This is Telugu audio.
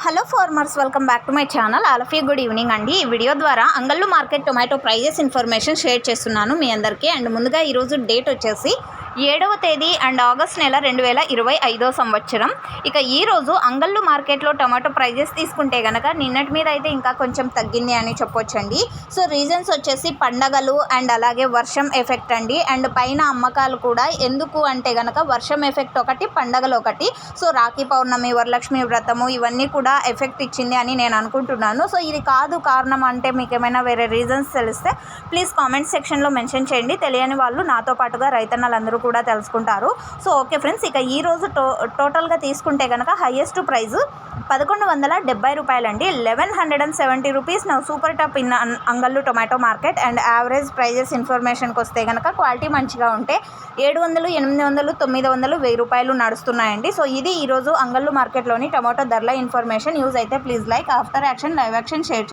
Hello farmers, welcome back to my channel. All of you good evening అండి. ఈ వీడియో ద్వారా Angallu market tomato prices information share చేస్తున్నాను మీ అందరికీ. అండ్ ముందుగా ఈరోజు డేట్ వచ్చేసి 7వ తేదీ అండ్ ఆగస్ట్ నెల 2025 సంవత్సరం. ఇక ఈరోజు అంగళ్ళు మార్కెట్లో టొమాటో ప్రైజెస్ తీసుకుంటే కనుక నిన్నటి మీద అయితే ఇంకా కొంచెం తగ్గింది అని చెప్పొచ్చండి. సో రీజన్స్ వచ్చేసి పండగలు అండ్ అలాగే వర్షం ఎఫెక్ట్ అండి. అండ్ పైన అమ్మకాలు కూడా ఎందుకు అంటే కనుక వర్షం ఎఫెక్ట్ ఒకటి, పండగలు ఒకటి. సో రాఖీ పౌర్ణమి, వరలక్ష్మి వ్రతము ఇవన్నీ కూడా ఎఫెక్ట్ ఇచ్చింది అని నేను అనుకుంటున్నాను. సో ఇది కాదు కారణం అంటే మీకు ఏమైనా వేరే రీజన్స్ తెలిస్తే ప్లీజ్ కామెంట్ సెక్షన్లో మెన్షన్ చేయండి. తెలియని వాళ్ళు నాతో పాటుగా రైతన్నలందరూ కూడా తెలుసుకుంటారు. సో ఓకే ఫ్రెండ్స్, ఇక ఈరోజు టోటల్గా తీసుకుంటే కనుక హైయెస్ట్ ప్రైస్ 1170 రూపాయలండి. 1170 రూపీస్ నా super top in Angallu tomato market. And average prices ఇన్ఫర్మేషన్కి వస్తే కనుక క్వాలిటీ మంచిగా ఉంటే 700, 800, 900, 1000 రూపాయలు నడుస్తున్నాయండి. సో ఇది ఈరోజు అంగళ్ళు మార్కెట్లోని టొమాటో ధరల ఇన్ఫర్మేషన్. యూజ్ అయితే please like, after action, live action share.